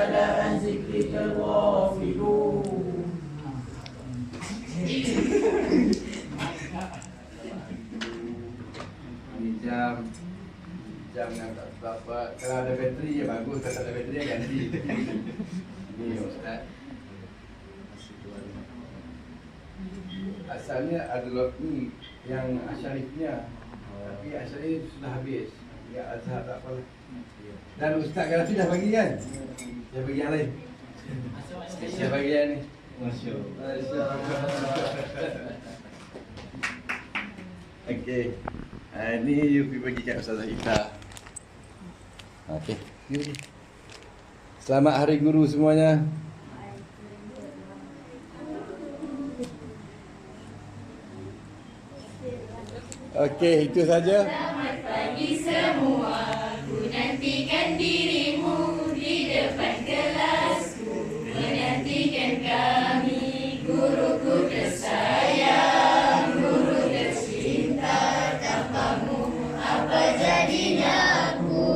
أفلا عن ذكرك الغافلون. Jam yang tak apa. Kalau ada bateri ya bagus, kalau tak ada bateri ya ganti. Ini Ustaz. Asalnya adalah ni yang asyarifnya, tapi asyarif sudah habis. Ya azhar tak apa. Dan Ustaz kan sudah bagi kan? Saya bagi yang lain. Saya bagi yang ni. Masya-Allah. Okey. Ini you pergi bagi kat Ustazah Ita. Okey, pergi. Selamat Hari Guru semuanya. Okey, itu saja. Selamat pagi semua, ku nantikan dirimu di depan kelasku, menantikan kami, guruku tersayang, guru tercinta, tanpamu apa jadinya aku?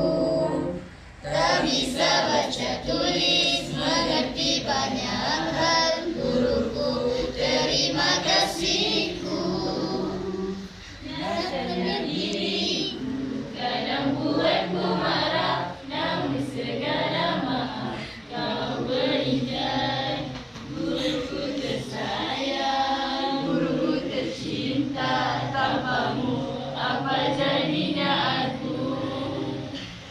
Tak bisa baca tulis, mengerti banyak hal, guruku terima kasihku. Dengan diriku kadang buatku marah, namun segala maaf kau berikan. Guruku tersayang, guruku tercinta, tanpamu apa jadinya aku?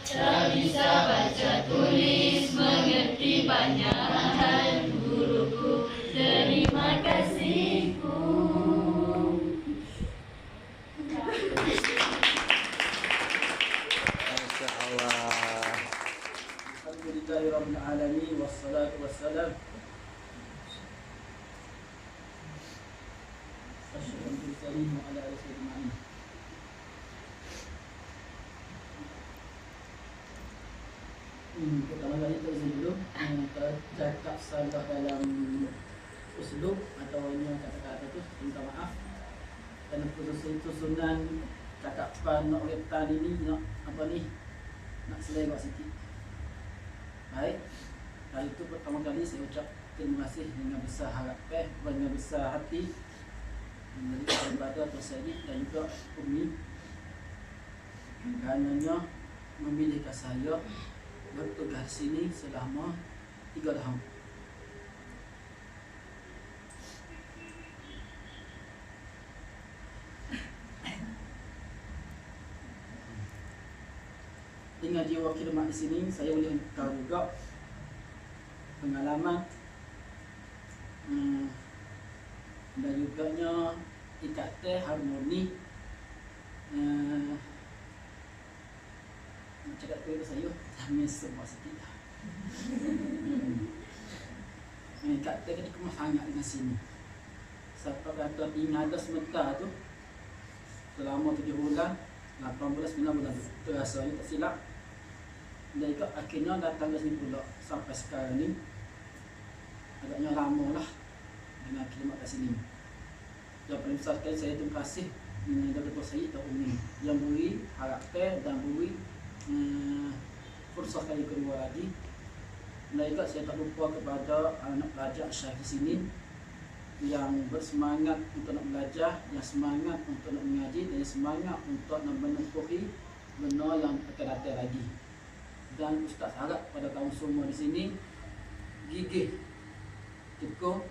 Tak bisa baca tulis, mengerti banyak hal, guruku terima kasihku. Masya-Allah. Alhamdulillahirabbil alamin wassalatu wassalam. Asy-syukru salim ala rasulillah. Pertama kali kita izin dulu cakap salah dalam uslub atau kata-kata itu minta maaf. Dan khusus susunan cakapan nak reptan ini nak apa ni? Nak selai buat sikit. Baik. Kali itu pertama kali saya ucap terima kasih dengan besar harap dengan besar hati dari saudara atau saya dan juga Umi kerananya memilihkan saya bertugas di sini selama 3 tahun. Dengan jiwa khidmat di sini, saya boleh tahu juga pengalaman dan juganya ikatan harmoni cakap ke saya sambil semua sikit. Ikatan kita kemas sangat dengan sini. Siapa kata tinggal ada sebentar tu selama 7 bulan 18-9 bulan terasanya tak silap. Dan juga akhirnya datang ke sini pula sampai sekarang ni agaknya lama lah dengan khidmat kat sini. Yang paling besar sekali saya terima kasih dengan Dr. Syed Tok Umi yang beri harapan dan beri fursah kali kedua lagi. Dan juga saya tak lupa kepada anak pelajar Syekh di sini yang bersemangat untuk nak belajar, yang semangat untuk nak mengaji dan yang semangat untuk nak menempuhi benda yang akan datang lagi. Dan Ustaz harap pada kaum semua di sini gigih, tekun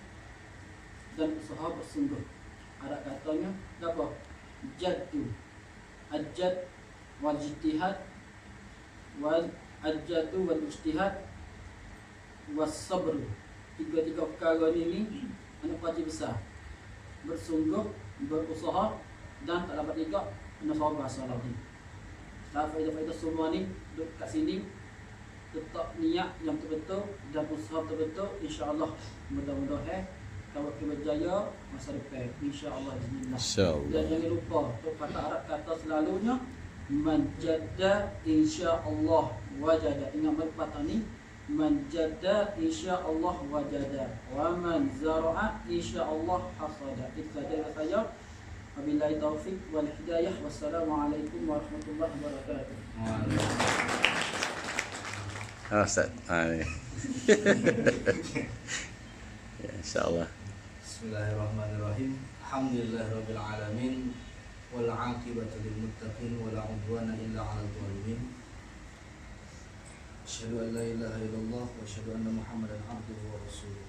dan usaha bersungguh. Ada katanya apa? Jaddu, ajad wal ijtihad wal ajadu wal ijtihad was sabr. Tiga perkara ini anak wajib besar. Bersungguh, berusaha dan tak dapat juga kena sabar lagi. Dan faedah-faedah semua ni duduk kat sini tetap niat yang betul dan usaha betul, insya-Allah mudah-mudahan kalau kita berjaya masa depan, insya-Allah bismillah. Dan jangan lupa kata Arab kata selalunya man jadda insya-Allah wajada. Ingat perkataan ni, man jadda insya-Allah wajada wa man zara'a insya-Allah hasada. Itu saja saya. Wabillahi taufik wal hidayah. Wassalamualaikum warahmatullahi wabarakatuh. Ustaz. Ya, insyaallah. Bismillahirrahmanirrahim. Alhamdulillahirabbil alamin wal 'aqibatu lil muttaqin wala 'udwana illa 'alal zalimin. Asyhadu an la ilaha illallah wa asyhadu anna Muhammadan 'abduhu wa rasuluh.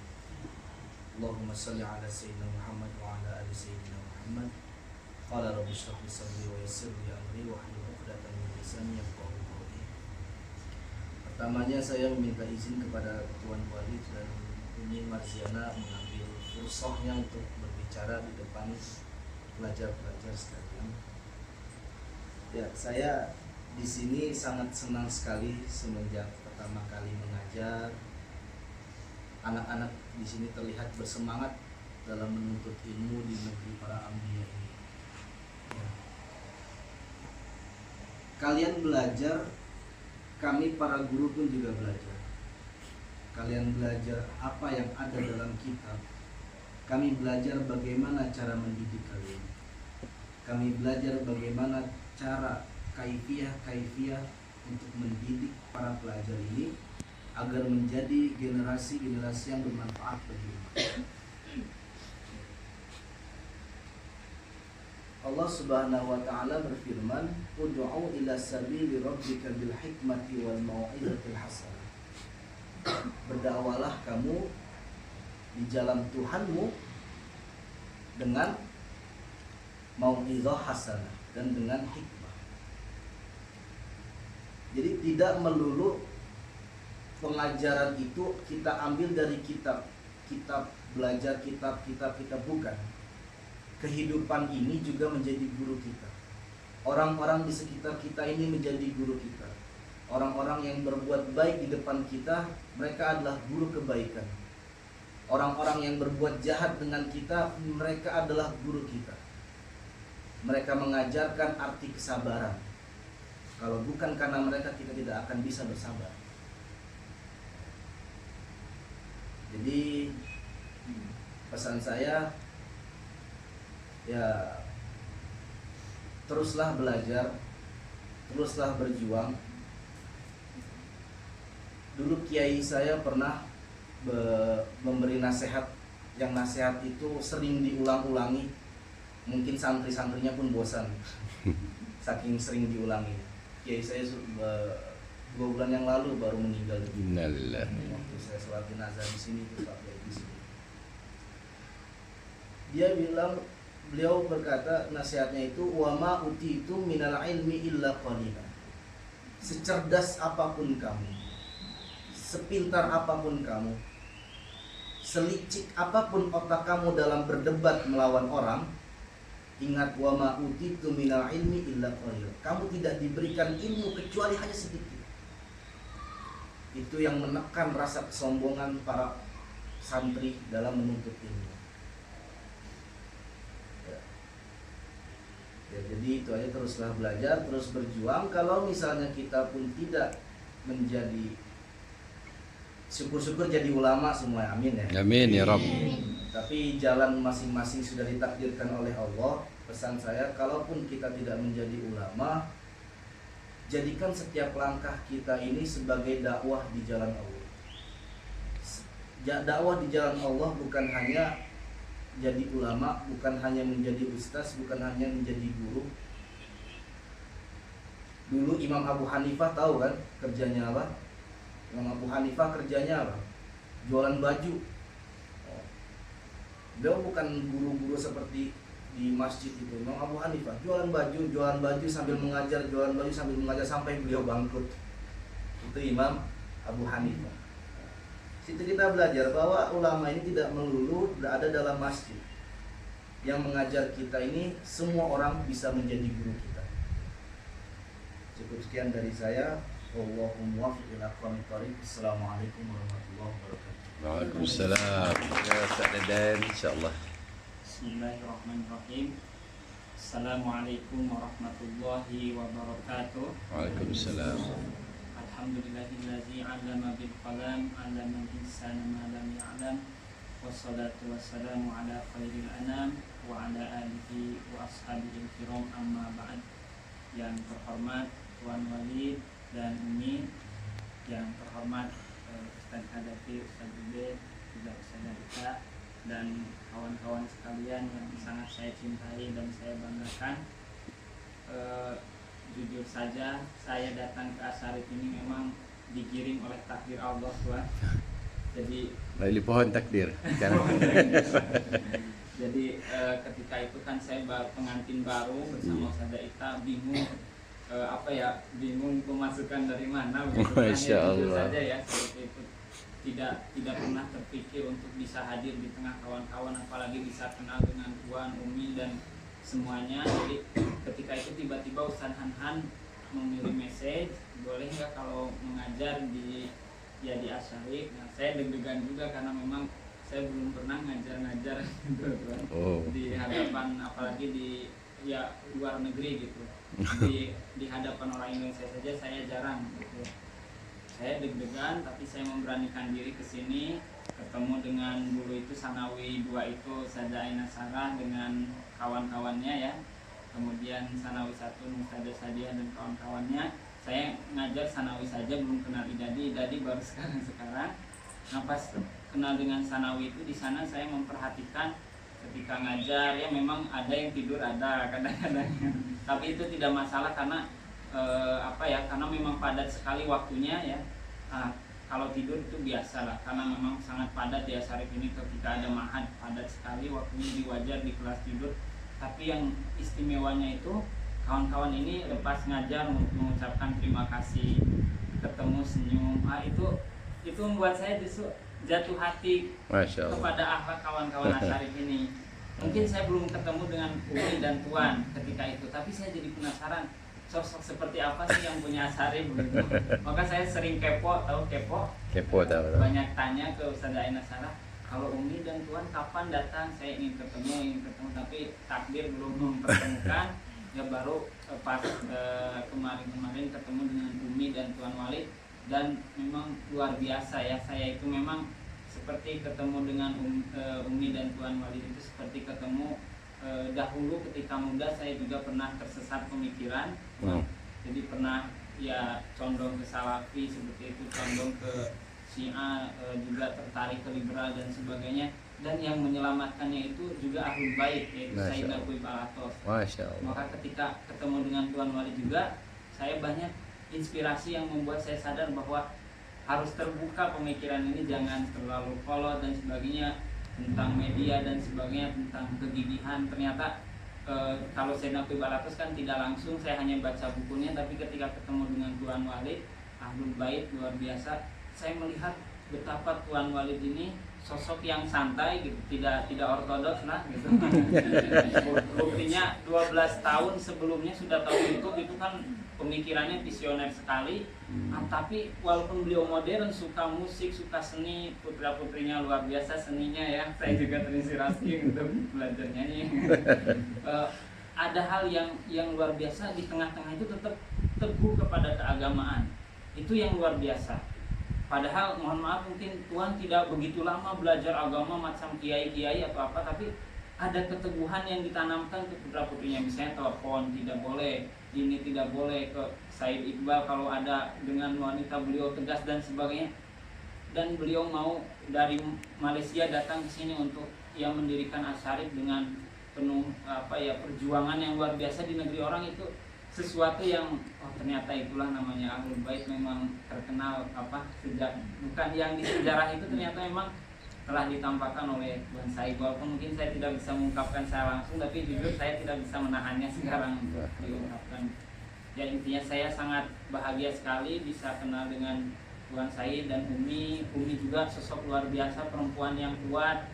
Allahumma shalli 'ala sayyidina Muhammad wa 'ala ali sayyidina Muhammad. Qala rabbi shrah li sadri wa yassir li amri wa hlul 'uqdatam min lisani yafqahu qawli. Pertamanya saya meminta izin kepada Tuan Walid dan Umi Marziana mengambil fursahnya untuk berbicara di depan pelajar-pelajar sekalian. Ya, saya di sini sangat senang sekali semenjak pertama kali mengajar. Anak-anak di sini terlihat bersemangat dalam menuntut ilmu di negeri para anbiya ini. Ya. Kalian belajar, kami para guru pun juga belajar. Kalian belajar apa yang ada dalam kitab. Kami belajar bagaimana cara mendidik kalian. Kami belajar bagaimana cara kaifiah untuk mendidik para pelajar ini agar menjadi generasi-generasi yang bermanfaat bagi umat. Allah Subhanahu wa taala berfirman, "Ud'u ila sabili rabbika bil hikmati wal mau'izatil hasanah." Berdakwalah kamu di jalan Tuhanmu dengan mau'izah hasanah dan dengan hikmah. Jadi tidak melulu pengajaran itu kita ambil dari kitab belajar kitab bukan. Kehidupan ini juga menjadi guru kita. Orang-orang di sekitar kita ini menjadi guru kita. Orang-orang yang berbuat baik di depan kita, mereka adalah guru kebaikan. Orang-orang yang berbuat jahat dengan kita, mereka adalah guru kita. Mereka mengajarkan arti kesabaran. Kalau bukan karena mereka, kita tidak akan bisa bersabar. Jadi pesan saya, ya teruslah belajar, teruslah berjuang. Dulu kiai saya pernah memberi nasihat, yang nasihat itu sering diulang-ulangi. Mungkin santri-santrinya pun bosan saking sering diulangi. Kiai saya 2 bulan yang lalu baru meninggal. Innalillahi. Waktu saya sholat jenazah di sini, di sini. Dia bilang, beliau berkata nasihatnya itu, wa ma utitu minal ilmi illa qalila. Secerdas apapun kamu, sepintar apapun kamu, selicik apapun otak kamu dalam berdebat melawan orang, ingat, wa ma utitu minal ilmi illa qalila. Kamu tidak diberikan ilmu kecuali hanya sedikit. Itu yang menekan rasa kesombongan para santri dalam menuntut ilmu. Ya, jadi itu aja, teruslah belajar, terus berjuang. Kalau misalnya kita pun tidak menjadi, syukur-syukur jadi ulama semua, amin ya. Amin ya Rabb. Tapi jalan masing-masing sudah ditakdirkan oleh Allah. Pesan saya, kalaupun kita tidak menjadi ulama, jadikan setiap langkah kita ini sebagai dakwah di jalan Allah. Dakwah di jalan Allah bukan hanya jadi ulama, bukan hanya menjadi ustaz, bukan hanya menjadi guru. Dulu Imam Abu Hanifah tahu kan kerjanya apa? Imam Abu Hanifah kerjanya apa? Jualan baju. Beliau bukan guru-guru seperti di masjid itu. Imam Abu Hanifah jualan baju sambil mengajar, sampai beliau bangkrut. Itu Imam Abu Hanifah. Situ kita belajar bahwa ulama ini tidak melulu berada dalam masjid. Yang mengajar kita ini semua orang bisa menjadi guru kita. Cukup sekian dari saya. Wallahumma muwaffiq ila aqwamit thoriq. Assalamualaikum warahmatullahi wabarakatuh. Waalaikumsalam. Ya Ustaz Dadan, insyaallah. Bismillahirrahmanirrahim. Assalamualaikum warahmatullahi wabarakatuh. Waalaikumsalam. Alhamdulillahillazi 'allama bil qalam, 'allama al-insana ma lam ya'lam. Wassalatu wassalamu ala khairil anam wa ala alihi wa ashabihi kiram, amma ba'd. Yang terhormat Tuan Walid dan Umi, yang terhormat Ustaz Hadafi, Ustaz Ubed, juga Ustaz Ita, dan kawan-kawan sekalian yang sangat saya cintai dan saya banggakan. Jujur saja, saya datang ke Asharif ini memang digiring oleh takdir Allah, Tuhan. Jadi Melalui pohon takdir. jadi ketika itu kan saya pengantin baru bersama Ustaz Ita, bingung bingung pemasukan dari mana begitu kan. Masya Jujur Allah. saja ya, seperti itu. Tidak pernah terpikir untuk bisa hadir di tengah kawan-kawan, apalagi bisa kenal dengan Tuan, Umi dan semuanya. Jadi ketika itu tiba-tiba Ustaz Han mengirim message, boleh nggak kalau mengajar di Asharif. Nah, saya deg-degan juga karena memang saya belum pernah ngajar-ngajar gitu, Tuan. Di hadapan, apalagi di luar negeri gitu. Di hadapan orang Indonesia saja saya jarang gitu. Saya deg-degan, tapi saya memberanikan diri ke sini, ketemu dengan dulu itu Sanawi 2 itu Sada Aina Sarah dengan kawan-kawannya ya. Kemudian Sanawi 1 Mustada Sadia dan kawan-kawannya. Saya ngajar Sanawi saja, belum kenal Idadi baru sekarang. Nah, pas kenal dengan Sanawi itu di sana saya memperhatikan ketika ngajar ya, memang ada yang tidur, ada kadang-kadang. Tapi itu tidak masalah karena karena memang padat sekali waktunya ya. Kalau tidur itu biasa lah, karena memang sangat padat di Asharif ini. Ketika ada mahad padat sekali waktunya, di wajar di kelas tidur. Tapi yang istimewanya itu kawan-kawan ini lepas ngajar mengucapkan terima kasih, ketemu senyum, itu membuat saya justru jatuh hati kepada akhlak kawan-kawan Asharif ini. Mungkin saya belum ketemu dengan Umi dan Tuan ketika itu, tapi saya jadi penasaran sosok seperti apa sih yang punya Asharif begitu. Maka saya sering kepo tahu. Banyak tanya ke Ustaz Aina Sarah, kalau Umi dan Tuan kapan datang, saya ingin ketemu, tapi takdir belum mempertemukan. Ya baru pas kemarin ketemu dengan Umi dan Tuan Walid, dan memang luar biasa ya. Saya itu memang seperti ketemu dengan Umi dan Tuan Walid itu seperti ketemu dahulu ketika muda. Saya juga pernah tersesat pemikiran, jadi pernah ya condong ke Salafi seperti itu, condong ke Syiah, juga tertarik ke liberal dan sebagainya. Dan yang menyelamatkannya itu juga Ahlul Bait, yaitu Sayyid Naqwi Balatos. Maka ketika ketemu dengan Tuan Wali juga, saya banyak inspirasi yang membuat saya sadar bahwa harus terbuka pemikiran ini, jangan terlalu kolot dan sebagainya, tentang media dan sebagainya, tentang kegigihan. Ternyata kalau Sayyid Naqwi Balatos kan tidak langsung, saya hanya baca bukunya, tapi ketika ketemu dengan Tuan Walid, Ahlul Bait luar biasa. Saya melihat betapa Tuan Walid ini sosok yang santai gitu, tidak ortodoks lah gitu. Buktinya 12 tahun sebelumnya sudah tahu itu kan pemikirannya visioner sekali. Tapi walaupun beliau modern, suka musik, suka seni, putra-putrinya luar biasa seninya ya. Saya juga terinspirasi untuk belajar nyanyi. Ada hal yang luar biasa, di tengah-tengah itu tetap teguh kepada keagamaan. Itu yang luar biasa. Padahal mohon maaf, mungkin Tuhan tidak begitu lama belajar agama macam kiai-kiai atau apa, tapi ada keteguhan yang ditanamkan ke putra-putrinya. Misalnya telepon tidak boleh, ini tidak boleh, ke Said Iqbal kalau ada dengan wanita beliau tegas dan sebagainya. Dan beliau mau dari Malaysia datang ke sini untuk yang mendirikan Asharif dengan penuh perjuangan yang luar biasa di negeri orang. Itu sesuatu yang ternyata itulah namanya Ahlul Bait, memang terkenal sejak bukan yang di sejarah itu, ternyata memang telah ditampakkan oleh Tuan Said. Walaupun mungkin saya tidak bisa mengungkapkan saya langsung, tapi jujur saya tidak bisa menahannya sekarang diungkapkan. Ya intinya saya sangat bahagia sekali bisa kenal dengan Tuan Said dan Umi. Umi juga sosok luar biasa, perempuan yang kuat,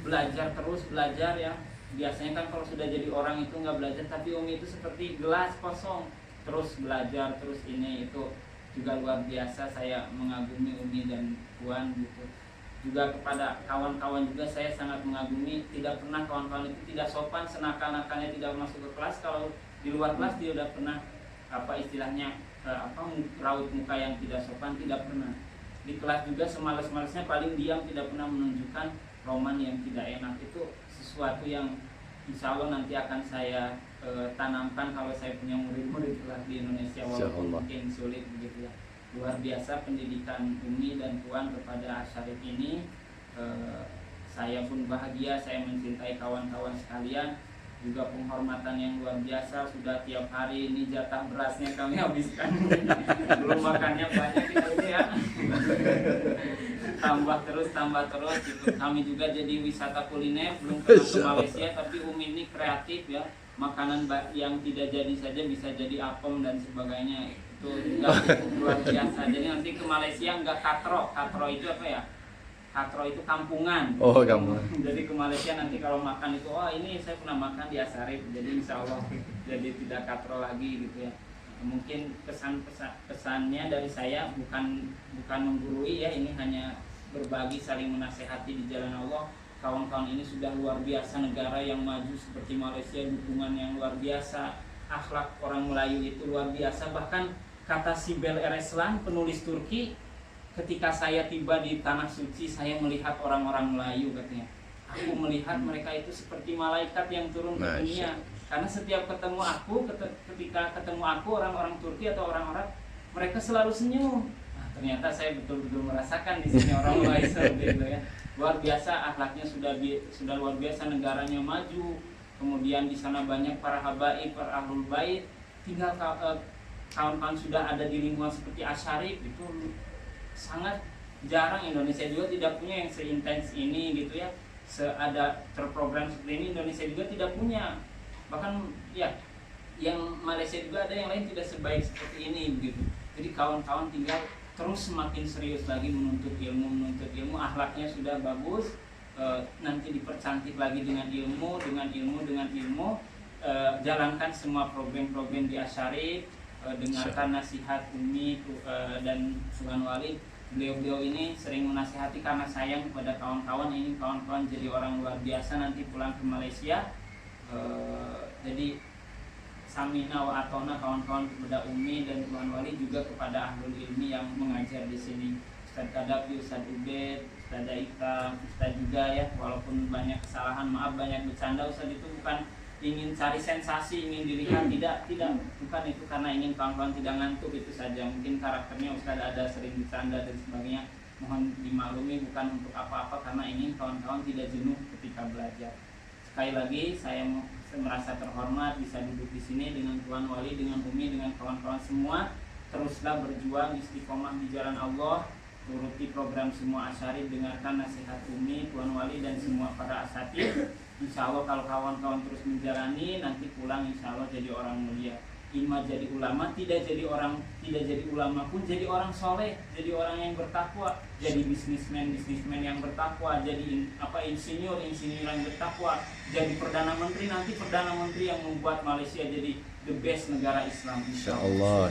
belajar terus belajar ya. Biasanya kan kalau sudah jadi orang itu nggak belajar, tapi Umi itu seperti gelas kosong, terus belajar, terus ini itu juga luar biasa. Saya mengagumi Umi dan Tuan gitu. Juga kepada kawan-kawan juga saya sangat mengagumi. Tidak pernah kawan-kawan itu tidak sopan, senakal-nakalnya tidak masuk ke kelas. Kalau di luar kelas dia udah pernah istilahnya raut muka yang tidak sopan, tidak pernah. Di kelas juga semalas-malasnya paling diam, tidak pernah menunjukkan roman yang tidak enak. Itu sesuatu yang insya Allah nanti akan saya tanamkan kalau saya punya murid-murid kelas di Indonesia, walaupun mungkin sulit begitu ya. luar biasa pendidikan Umi dan Puan kepada Asyarif ini. Saya pun bahagia, saya mencintai kawan-kawan sekalian. Juga penghormatan yang luar biasa, sudah tiap hari ini jatah berasnya kami habiskan. Belum makannya banyak gitu ya. tambah terus gitu. Kami juga jadi wisata kuliner, belum pernah ke Malaysia, tapi Umi ini kreatif ya. Makanan yang tidak jadi saja bisa jadi apem dan sebagainya. Itu juga luar biasa. Jadi nanti ke Malaysia enggak katro. Katro itu apa ya? Katro itu kampungan. Oh, kampungan. Jadi ke Malaysia nanti kalau makan itu, oh ini saya pernah makan di Asyarif. Jadi insya Allah jadi tidak katro lagi gitu ya. Mungkin pesannya dari saya bukan menggurui ya, ini hanya berbagi, saling menasehati di jalan Allah. Kawan-kawan ini sudah luar biasa, negara yang maju seperti Malaysia, dukungan yang luar biasa, akhlak orang Melayu itu luar biasa. Bahkan kata Sibel Ereslan, penulis Turki, ketika saya tiba di tanah suci, saya melihat orang-orang Melayu katanya. Aku melihat mereka itu seperti malaikat yang turun ke dunia. Karena setiap ketemu aku, ketika ketemu aku orang-orang Turki atau orang Arab, mereka selalu senyum. Nah, ternyata saya betul-betul merasakan di sini orang Melayu seperti itu ya. Luar biasa, akhlaknya sudah luar biasa, negaranya maju. Kemudian di sana banyak para habaib, para ahlul bait. Tinggal kawan-kawan sudah ada di lingkungan seperti Asyarif itu sangat jarang. Indonesia juga tidak punya yang seintens ini gitu ya, ada terprogram seperti ini. Indonesia juga tidak punya, bahkan ya yang Malaysia juga ada yang lain tidak sebaik seperti ini begitu. Jadi kawan-kawan tinggal terus semakin serius lagi menuntut ilmu, akhlaknya sudah bagus, nanti dipercantik lagi dengan ilmu. Jalankan semua program-program di Asyarif, dengarkan nasihat Umi dan Tuan Wali. Beliau ini sering menasihati karena sayang kepada kawan-kawan. Ini kawan-kawan jadi orang luar biasa nanti pulang ke Malaysia. Jadi samina wa atona kawan-kawan kepada Umi dan Tuan Wali, juga kepada ahlul ilmi yang mengajar di sini. Ustaz Kadapi, Ustaz Ubed, Ustaz Ika, Ustaz juga ya. Walaupun banyak kesalahan, maaf, banyak bercanda. Ustaz itu bukan ingin cari sensasi, ingin dilihat, tidak, bukan itu, karena ingin kawan-kawan tidak ngantuk, itu saja. Mungkin karakternya Ustaz ada sering bercanda dan sebagainya, mohon dimaklumi, bukan untuk apa-apa, karena ingin kawan-kawan tidak jenuh ketika belajar. Sekali lagi saya merasa terhormat bisa duduk di sini dengan Tuan Wali, dengan Umi, dengan kawan-kawan semua. Teruslah berjuang istiqomah di jalan Allah, turuti program semua Asyarif, dengarkan nasihat Umi, Tuan Wali dan semua para asatidz. Insya Allah kalau kawan-kawan terus menjalani, nanti pulang insya Allah jadi orang mulia. Ima jadi ulama, tidak jadi ulama pun jadi orang soleh, jadi orang yang bertakwa, jadi bisnismen yang bertakwa, jadi insinyur yang bertakwa, jadi perdana menteri, nanti perdana menteri yang membuat Malaysia jadi the best negara Islam. Insya Allah.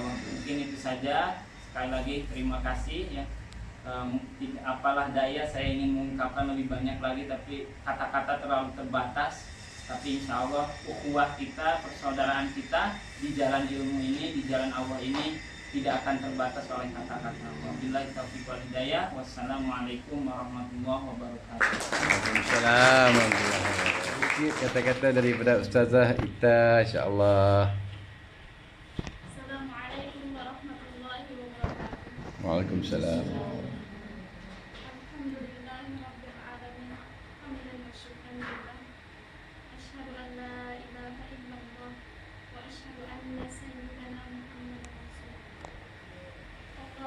Mungkin itu saja. Sekali lagi terima kasih ya. Apalah daya saya ingin mengungkapkan lebih banyak lagi, tapi kata-kata terlalu terbatas. Tapi insya Allah ukhuwah kita, persaudaraan kita di jalan ilmu ini, di jalan Allah ini tidak akan terbatas oleh kata-kata. Wabillahi taufiq wal hidayah. Wassalamualaikum warahmatullahi wabarakatuh. Waalaikumsalam warahmatullahi wabarakatuh. Kata-kata daripada Ustazah Ita, insya-Allah. Assalamualaikum warahmatullahi wabarakatuh. Waalaikumsalam.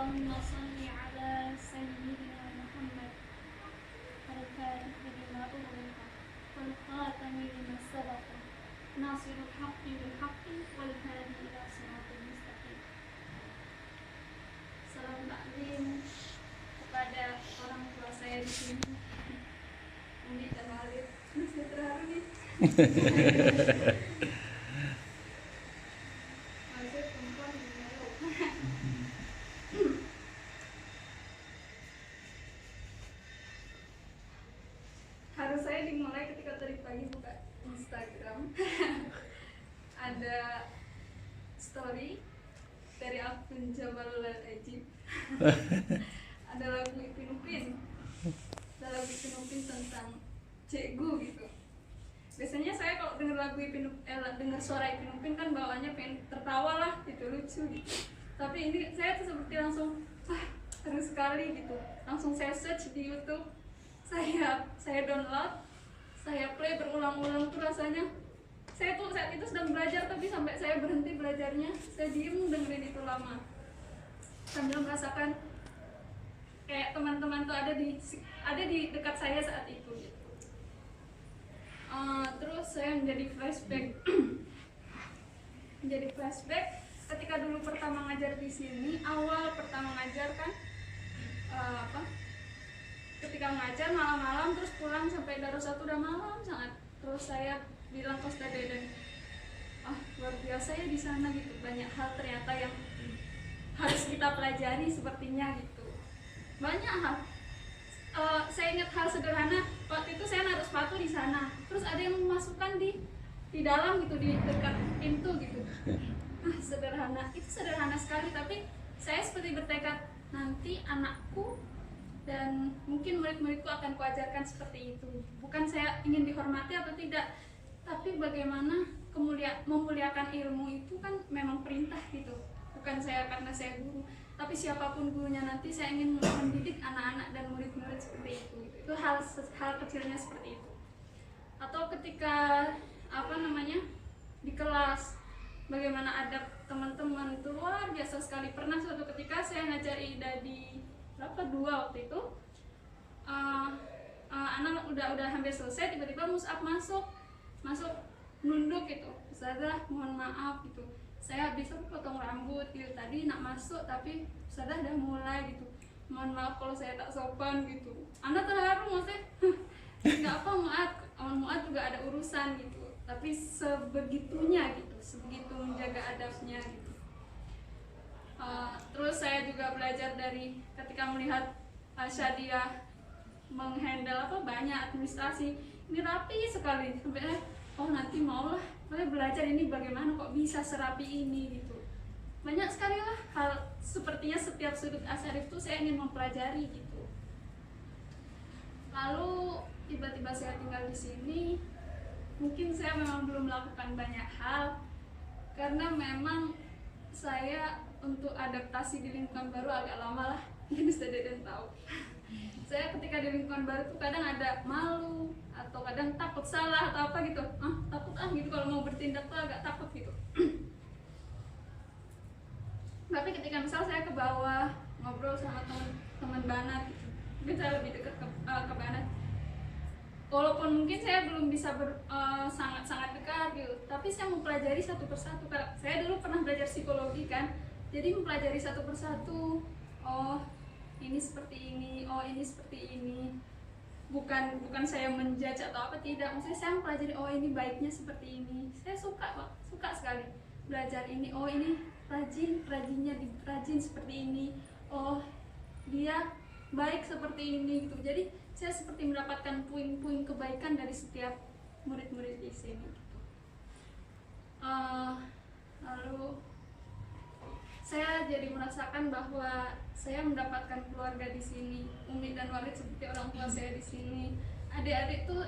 اللهم صل على سيدنا محمد الفاتح لما أغلق والخاتم لما سبق ناصر الحق بالحق والهادي إلى صراط المستقيم. Salam taklim kepada orang tua saya di sini, Umi dan Walid. Masih terharu nih. Harus saya dimulai ketika tadi pagi buka Instagram. Ada story dari akun Jabalul Ajib. Ada lagu Ipin Upin. Ada lagu Ipin Upin tentang cikgu gitu. Biasanya saya kalau dengar lagu dengar suara Ipin Upin kan bawaannya pengen tertawa lah, gitu, lucu gitu. Tapi ini saya tuh seperti langsung seru sekali gitu. Langsung saya search di YouTube, saya download, saya play berulang-ulang tuh rasanya. Saya tuh saat itu sedang belajar tapi sampai saya berhenti belajarnya, saya diem dengerin itu lama sambil merasakan kayak teman-teman tuh ada di dekat saya saat itu gitu. Terus saya menjadi flashback ketika dulu pertama ngajar di sini. Awal pertama ngajar kan ketika ngajar malam-malam terus pulang sampai Darussalam udah malam sangat. Terus saya bilang ke Ustaz Deden, luar biasa ya di sana gitu, banyak hal ternyata yang harus kita pelajari sepertinya gitu, banyak hal. Saya ingat hal sederhana, waktu itu saya naruh sepatu di sana, terus ada yang memasukkan di dalam gitu, di dekat pintu gitu. Sederhana, itu sederhana sekali, tapi saya seperti bertekad nanti anakku dan mungkin murid-muridku akan kuajarkan seperti itu. Bukan saya ingin dihormati atau tidak, tapi bagaimana memuliakan ilmu itu kan memang perintah gitu. Bukan saya karena saya guru, tapi siapapun gurunya nanti saya ingin mendidik anak-anak dan murid-murid seperti itu. Itu hal kecilnya seperti itu. Atau ketika di kelas, bagaimana adab teman-teman itu luar biasa sekali. Pernah suatu ketika saya ngajar Ida di dua waktu itu, anak udah hampir selesai, tiba-tiba Mus'ab masuk nunduk gitu, Ustazah mohon maaf gitu, saya bisa potong rambut gitu, tadi nak masuk tapi Ustazah udah mulai gitu, mohon maaf kalau saya tak sopan gitu. Anak terharu maksudnya nggak apa, Mu'ad juga ada urusan gitu, tapi sebegitunya gitu, sebegitu menjaga adabnya gitu. Terus saya juga belajar dari ketika melihat Syadiah menghandle banyak administrasi, ini rapi sekali sampai nanti maulah saya belajar ini bagaimana kok bisa serapi ini gitu. Banyak sekali lah hal sepertinya setiap sudut Asyarif itu saya ingin mempelajari gitu. Lalu tiba-tiba saya tinggal di sini, mungkin saya memang belum melakukan banyak hal karena memang saya untuk adaptasi di lingkungan baru agak lama lah, mungkin Ustaz Deden tahu. Saya ketika di lingkungan baru tuh kadang ada malu atau kadang takut salah atau apa gitu, takut gitu kalau mau bertindak tuh agak takut gitu. Tapi ketika misal saya ke bawah ngobrol sama teman Banat gitu, mungkin saya lebih dekat ke Banat. Walaupun mungkin saya belum bisa sangat-sangat dekat gitu, tapi saya mempelajari satu persatu. Saya dulu pernah belajar psikologi kan, jadi mempelajari satu persatu. Ini seperti ini, ini seperti ini. Bukan saya menjudge atau apa, tidak. Maksudnya saya mempelajari, ini baiknya seperti ini. Saya suka sekali belajar ini. Ini rajin seperti ini. Dia baik seperti ini gitu. Jadi saya seperti mendapatkan puing-puing kebaikan dari setiap murid-murid di sini gitu. Lalu saya jadi merasakan bahwa saya mendapatkan keluarga di sini. Umi dan Walid seperti orang tua saya di sini. Adik-adik tuh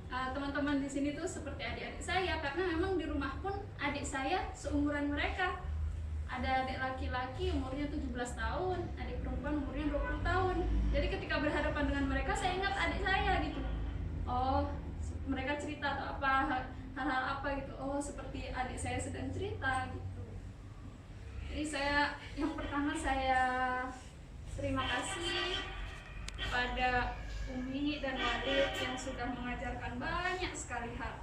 teman-teman di sini tuh seperti adik-adik saya, karena memang di rumah pun adik saya seumuran mereka. Ada adik laki-laki umurnya 17 tahun, adik perempuan umurnya 20 tahun. Jadi ketika berhadapan dengan mereka, saya ingat adik saya gitu. Mereka cerita atau apa, hal-hal apa gitu. Seperti adik saya sedang cerita gitu. Jadi yang pertama saya terima kasih kepada Umi dan Wadid yang sudah mengajarkan banyak sekali hal.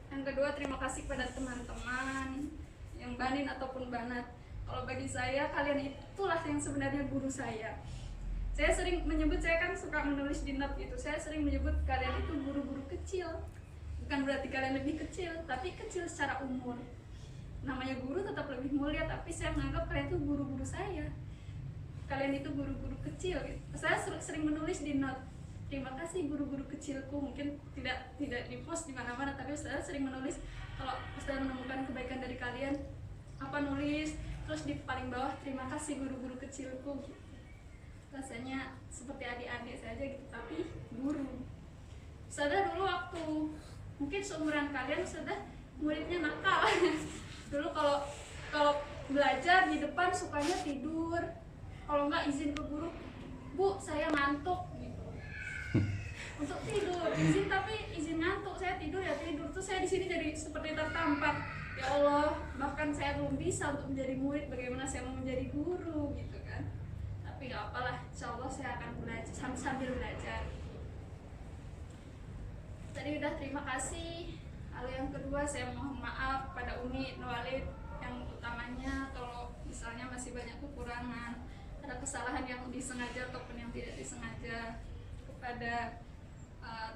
Yang kedua, terima kasih kepada teman-teman yang Banin ataupun Banat. Kalau bagi saya, kalian itulah yang sebenarnya guru saya. Saya sering menyebut, saya kan suka menulis di note gitu, saya sering menyebut kalian itu guru-guru kecil. Bukan berarti kalian lebih kecil, tapi kecil secara umur. Namanya guru tetap lebih mulia, tapi saya menganggap kalian itu guru-guru saya. Kalian itu guru-guru kecil gitu. Saya sering menulis di note, terima kasih guru-guru kecilku. Mungkin tidak di post di mana-mana, tapi saya sering menulis kalau saya menemukan kebaikan dari kalian, nulis terus di paling bawah, terima kasih guru-guru kecilku gitu. Rasanya seperti adik-adik saja gitu, tapi guru. Ustazah dulu waktu mungkin seumuran kalian, Ustazah muridnya nakal. Dulu kalau kalau belajar di depan sukanya tidur, kalau nggak izin ke guru, Bu saya ngantuk gitu. Untuk tidur izin, tapi izin ngantuk, saya tidur ya tidur. Tuh saya di sini jadi seperti tertampar. Ya Allah, bahkan saya belum bisa untuk menjadi murid, bagaimana saya mau menjadi guru gitu kan. Tapi nggak apalah, insya Allah saya akan belajar sambil belajar. Tadi udah terima kasih. Hal yang kedua, saya mohon maaf pada Umi Nurwalid yang utamanya kalau misalnya masih banyak kekurangan, ada kesalahan yang disengaja ataupun yang tidak disengaja. Kepada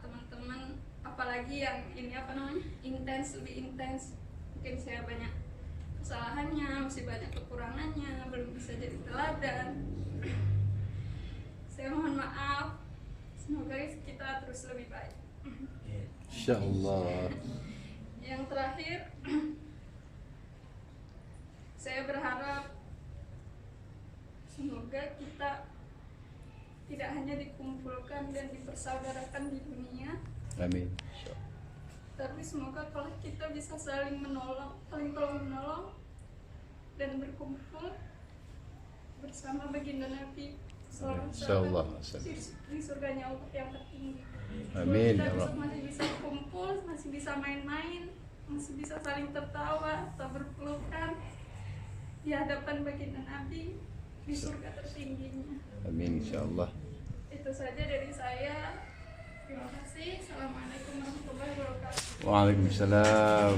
teman-teman, apalagi yang ini lebih intens, mungkin saya banyak kesalahannya, masih banyak kekurangannya, belum bisa jadi teladan. Saya mohon maaf, semoga kita terus lebih baik. InsyaAllah. Yang terakhir, saya berharap semoga kita tidak hanya dikumpulkan dan dipersaudarakan di dunia, Amin. tapi semoga kalau kita bisa saling menolong, saling tolong menolong, dan berkumpul bersama baginda Nabi InsyaAllah. di surganya Allah yang tertinggi. Amin, Kita ya Allah. masih bisa kumpul, masih bisa main-main, masih bisa saling tertawa atau berpelukan di hadapan baginda Nabi di surga tertingginya. Amin, insyaAllah. Itu saja dari saya. Terima kasih. Assalamualaikum warahmatullahi wabarakatuh. Waalaikumsalam.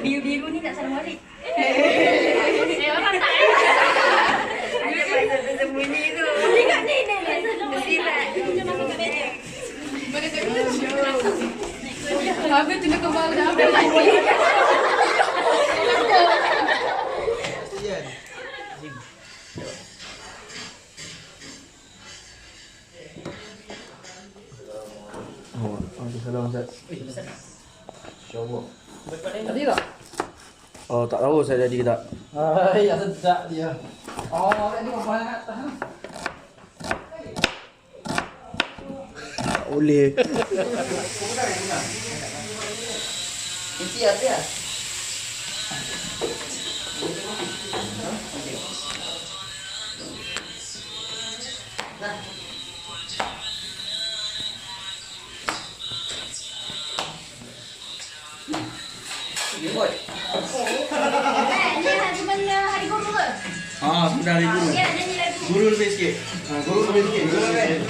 Biru ni tak salah balik. Saya orang tak Sembunyi tu. Ni kat ni. Bersilat. Habis tu nak kembali dah. Habis lagi. Salam Ustaz. InsyaAllah. Tadi tak? Oh, tak tahu saya jadi ke tak. Ya sedap dia. Oh, tadi apa yang atas? Tak boleh. Isi apa ya? Ni hari mana hari guru ke? Sebentar hari guru. Ya, nyanyi lagu. Guru lebih sikit. Guru lebih sikit. Guru lebih.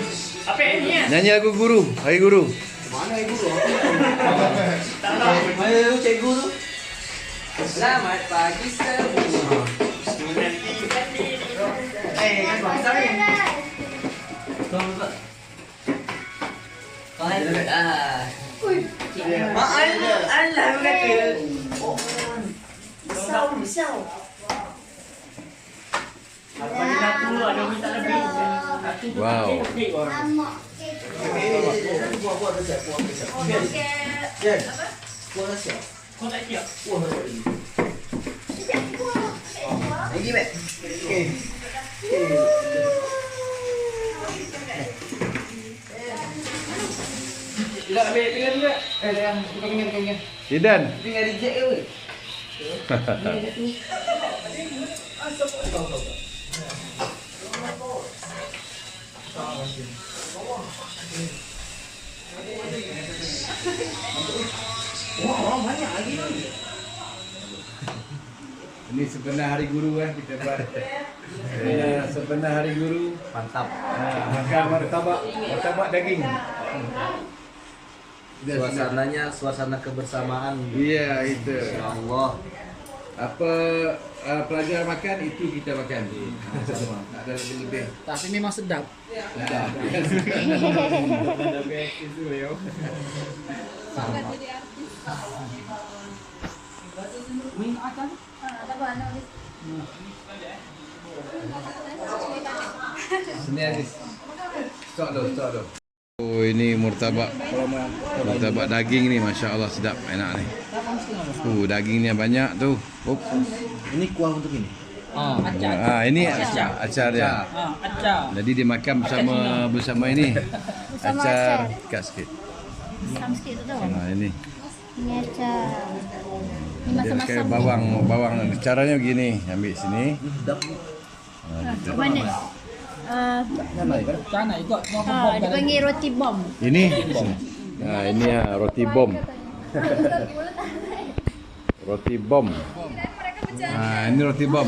Apa ini ya? Nyanyi lagu guru. Hai guru. Mana hari guru? Ayo cikgu tu. Selamat pagi semua. Kan bangsa ni. Allah berkata. Risau. Apa dia nak tu ada minta lebih. Wow. Buat ke siap? Buat ke siap? Kau tak siap? Lagi baik. Okey. Tidak ambil pinggan juga. Yang bukan pinggan. Idan. Pinggan reject ke? Wah, banyak lagi tu. Ini sebenar hari guru kita buat. Sebenar hari guru. Mantap. Makan martabak daging. Suasananya suasana kebersamaan. Iya, itu. Allah. Apa pelajar makan itu kita makan. Sama. Tak ada lebih-lebih. Tapi memang sedap. Sangat jadi artis. Wing akan. Tak apa, nak boleh. Sini Aziz. Stok tu. Oh, ini murtabak. Murtabak daging ni, Masya Allah sedap, enak ni. Dagingnya banyak tu. Ini kuah untuk ini. Ini acar dia. Acar. Jadi dia makan bersama ini. Bersama Acar, acar. kat sikit. Sama sikit tu. Ini. Ini acar. Ini Dia pakai masam-masam. bawang. Caranya begini, ambil sini. Gitu. Mana? Sana ikut mau Dia panggil roti bom. Ini. Ini roti bom. Roti bom. Ini roti bom.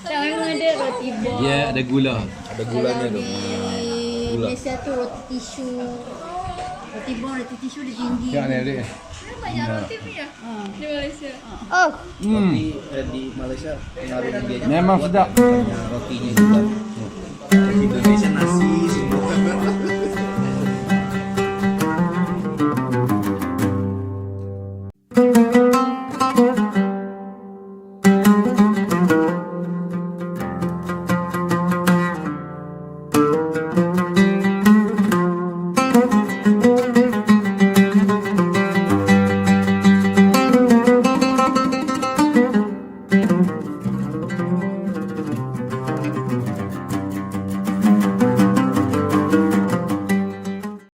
Tak memang ada roti bom. Dia ada gula. Ada gulanya tu. Di Malaysia tu roti tisu. Roti bom, roti tisu dia tinggi. Tengok ni adik. Banyak roti punya di Malaysia. Oh, Di Malaysia pengaruh dia Memang sedap. rotinya juga. Di Indonesia nasi semua.